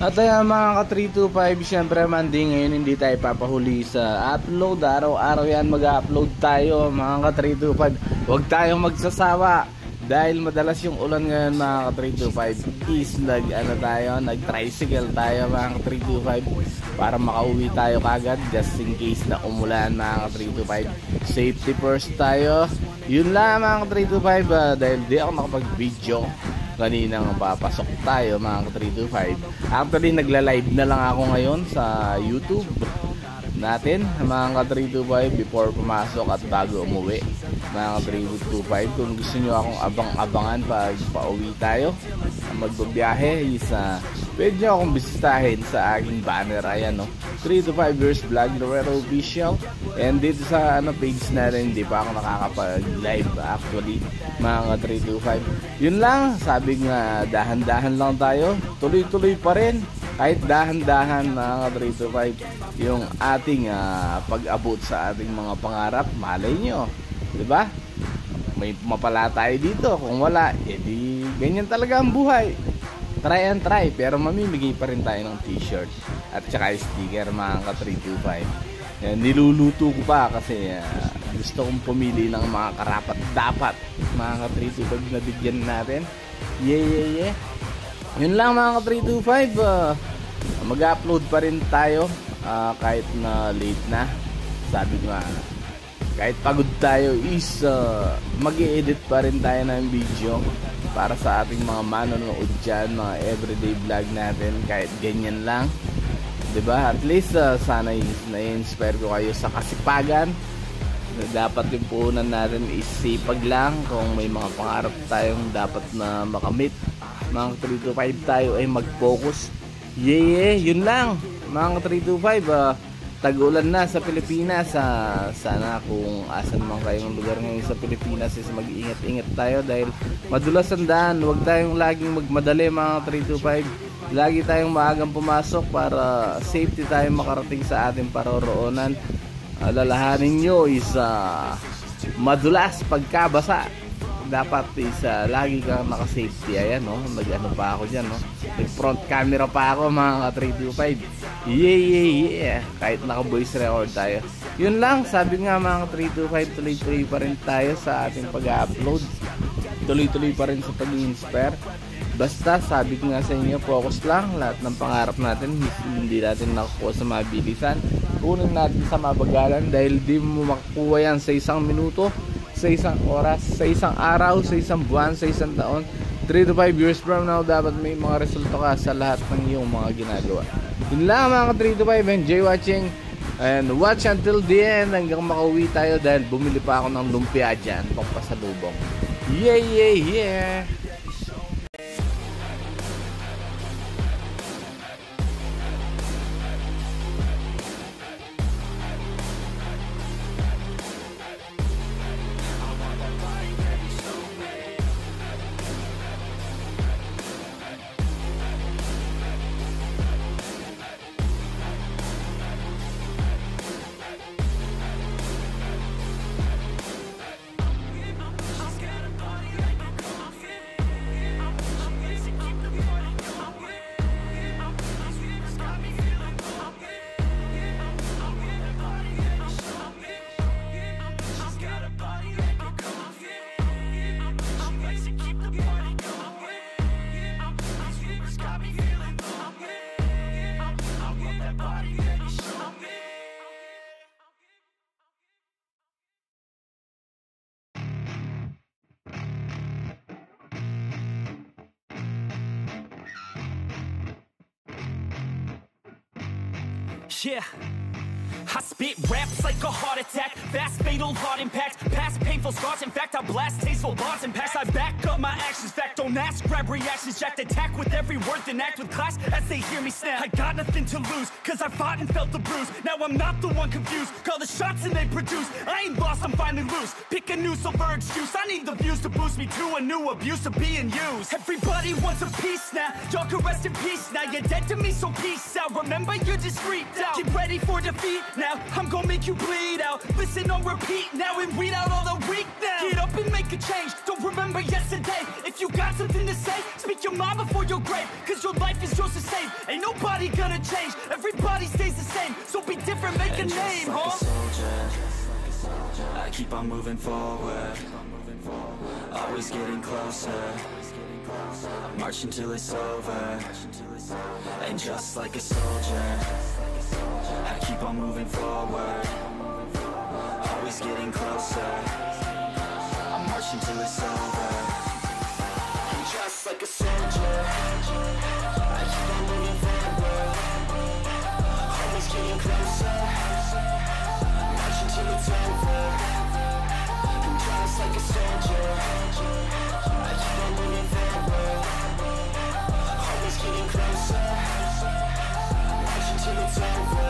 At ayan mga ka-325, syempre Monday ngayon hindi tayo papahuli sa upload. Araw-araw yan mag-upload tayo mga ka-325. Huwag tayong magsasawa dahil madalas yung ulan ngayon mga ka-325 is nag-tricycle tayo mga ka-325 para makauwi tayo kagad just in case na umulan mga ka-325. Safety first tayo. Yun lang mga ka-325 dahil di ako nakapag-video kaninang papasok tayo mga ka-325. Actually nagla-live na lang ako ngayon sa YouTube natin mga ka-325 before pumasok at bago umuwi mga ka-325. Kung gusto nyo akong abang-abangan pag pauwi tayo magbabiyahe is pwede nyo akong bisitahin sa aking banner. Ayan no, 325 Years Vlog Loreto Official. And dito sa page natin hindi pa ako nakakapag-live actually mga ka-325. Yun lang, sabi nga dahan-dahan lang tayo, tuloy-tuloy pa rin kahit dahan-dahan mga ka-325 yung ating pag-abot sa ating mga pangarap. Malay nyo, diba? May mapala tayo dito. Kung wala, edi ganyan talaga ang buhay. Try and try, pero mamimigay pa rin tayo ng t-shirt at saka sticker mga ka-325. Yan, niluluto ko pa kasi gusto kong pumili ng mga karapat dapat mga ka-325 na bigyan natin. Yeah. Yun lang mga ka-325. Mag-upload pa rin tayo kahit na late na. Sabi ko kahit pagod tayo is mag-i-edit pa rin tayo ng video para sa ating mga manonood dyan, mga everyday vlog natin kahit ganyan lang, diba? At least sana na-inspire ko kayo sa kasipagan na dapat yung puhunan natin is sipag lang. Kung may mga pangarap tayong dapat na makamit mga 325 tayo ay mag-focus. Yeah, yun lang mga 325. Tag-ulan na sa Pilipinas. Sana kung asan man kayong lugar ngayon sa Pilipinas is mag-iingat-ingat tayo dahil madulas ang daan. Huwag tayong laging magmadali mga 325. Lagi tayong maagang pumasok para safety tayo makarating sa ating paroroonan. Alalahanin nyo is madulas pagkabasa. Dapat is lagi kang naka-safety. Ayan no, nag-ano pa ako dyan no, nag-front camera pa ako mga ka-325. Yeah. Kahit naka-voice record tayo. Yun lang, sabi nga mga ka-325, tuloy-tuloy pa rin tayo sa ating pag-upload. Tuloy-tuloy pa rin sa pag-inspire. Basta sabi ko nga sa inyo, focus lang. Lahat ng pangarap natin hindi natin nakukuha sa mabilisan, kunin natin sa mabagalan dahil di mo makukuha yan sa isang minuto, sa isang oras, sa isang araw, sa isang buwan, sa isang taon. 3 to 5 years from now dapat may mga resulta ka sa lahat ng iyong mga ginagawa. Yun lang mga 3 to 5. Enjoy watching and watch until the end hanggang makauwi tayo dahil bumili pa ako ng lumpia dyan pampasalubong. Yeah. Yeah, I spit raps like a heart attack, fast fatal heart impact, past painful scars. In fact, I blast tasteful bars and packs. I back up my actions, fact don't ask, grab reactions, jacked attack with every word, then act with class as they hear me snap. I got nothing to lose, cause I fought and felt the bruise. Now I'm not the one confused, call the shots and they produce. I ain't lost, I'm finally loose, pick a new silver excuse. I need the views to boost me to a new abuse of being used. Everybody wants a piece now, y'all can rest in peace now. You're dead to me, so peace out. Remember, you're just freaked out. Get ready for defeat. now. I'm gonna make you bleed out. Listen on repeat now and weed out all the weak now. Get up and make a change, don't remember yesterday. If you got something to say, speak your mind before your grave. Cause your life is yours to save. Ain't nobody gonna change, everybody stays the same. So be different, make a name, like a soldier, I keep on moving forward, always getting closer. I march until it's over. And just like a soldier, I keep on moving forward, always getting closer. I march until it's over. And just like a soldier, I keep on moving forward, always getting closer. March until it's over. And just like a soldier, I keep on moving forward, always getting closer. March until it's over.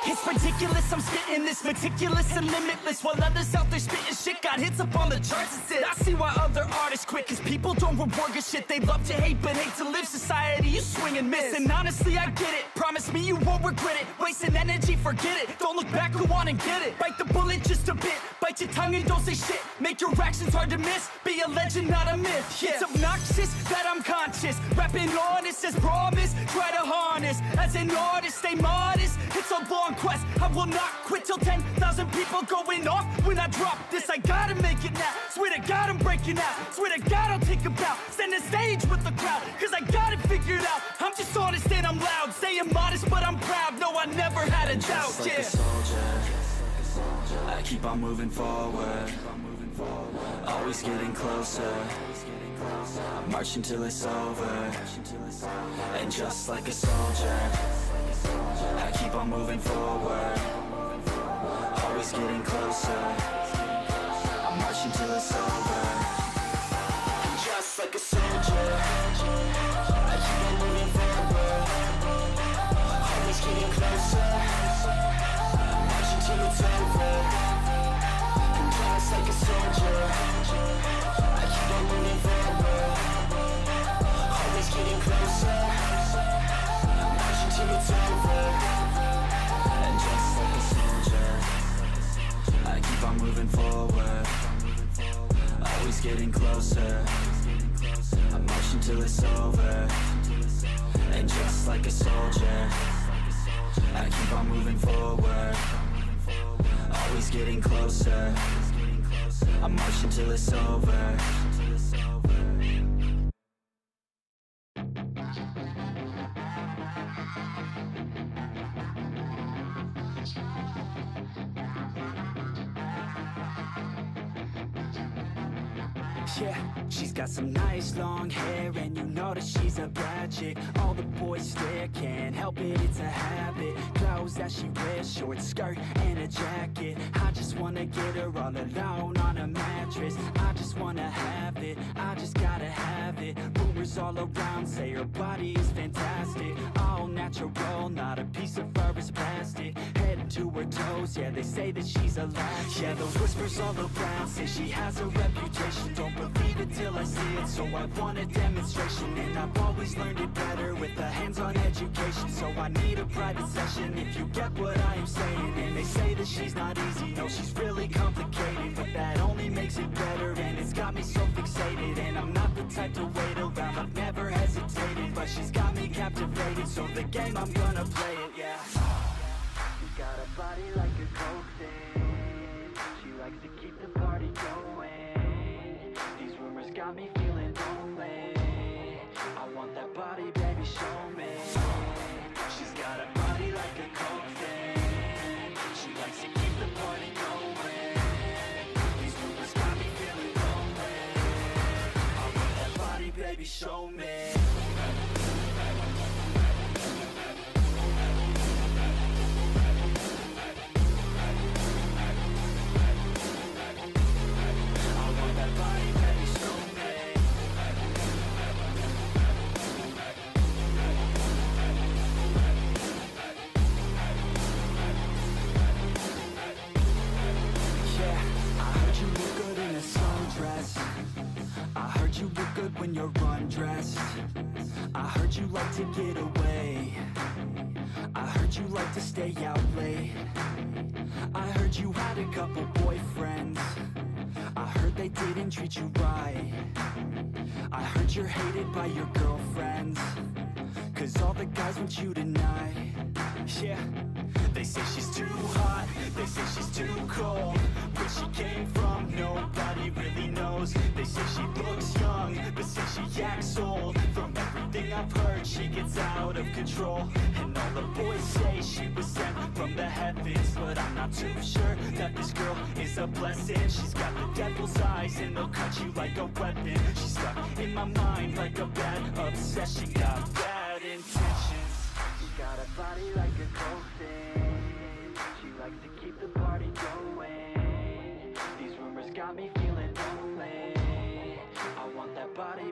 It's ridiculous, I'm spitting this meticulous and limitless, while others out there spitting shit got hits up on the charts and shit. I see why other artists quit, cause people don't reward good shit. They love to hate but hate to live. Society, you swing and miss. And honestly, I get it, promise me you won't regret it. Wasting energy, forget it, don't look back, go on and get it. Bite the bullet just a bit, bite your tongue and don't say shit. Make your actions hard to miss, be a legend, not a myth. It's obnoxious that I'm conscious, rapping honest as promise. Try to harness, as an artist, stay modest. It's a long quest, I will not quit till 10,000 people going off when I drop this. I gotta make it now, swear to God I'm breaking out. Swear to God I'll take a bow, stand the stage with the crowd. Cause I got it figured out, I'm just honest and I'm loud. Saying modest but I'm proud, no I never had a doubt. Just like a soldier, I keep on moving forward, always getting closer. I march until it's over. And just like a soldier, I keep on moving forward, always getting closer. I march until it's over. And just like a soldier, I keep on moving forward, always getting closer. I march until it's over. And just like a soldier, I keep on moving forward, always getting closer. I march until it's over. And just like a soldier, I keep on moving forward, always getting closer. I march until it's over. And just like a soldier, I keep on moving forward, always getting closer. I march until it's over. Yeah, she's got some nice long hair, and you know that she's a bad chick. All the boys stare, can't help it, it's a habit. Clothes that she wears, short skirt and a jacket. I just wanna get her all alone on a mattress. I just wanna have it, I just gotta have it. Rumors all around say her body is fantastic, all natural, not a piece of fur is plastic. Head to her toes, yeah, they say that she's a latch. Yeah, those whispers all around say she has a reputation. Don't believe it till I see it, so I want a demonstration. And I've always learned it better with a hands-on education. So I need a private session, if you get what I am saying. And they say that she's not easy, no, she's really complicated, but that only makes it better, and it's got me so fixated. And I'm not the type to wait around, I've never hesitated, but she's got me captivated, so the game, I'm gonna play it, yeah. She got a body like a coke thing, she likes to keep the party going. These rumors got me feeling lonely, I want that body, baby, show me. She's got a body like a coke thing, she likes to keep the party going. These rumors got me feeling lonely, I want that body, baby, show me. I heard you look good when you're undressed, I heard you like to get away, I heard heard you like to stay out late. I heard you had a couple boyfriends. I heard they didn't treat you right. I heard you're hated by your girlfriends, 'cause all the guys want you tonight. Yeah. They say she's too hot, they say she's too cold. Where she came from, nobody really knows. They say she looks young, but say she acts old. From everything I've heard, she gets out of control. And all the boys say she was sent from the heavens, but I'm not too sure that this girl is a blessing. She's got the devil's eyes and they'll cut you like a weapon. She's stuck in my mind like a bad obsession. Got bad intentions. She got a body like a coffin. She likes to keep the party going. These rumors got me feeling lonely. I want that body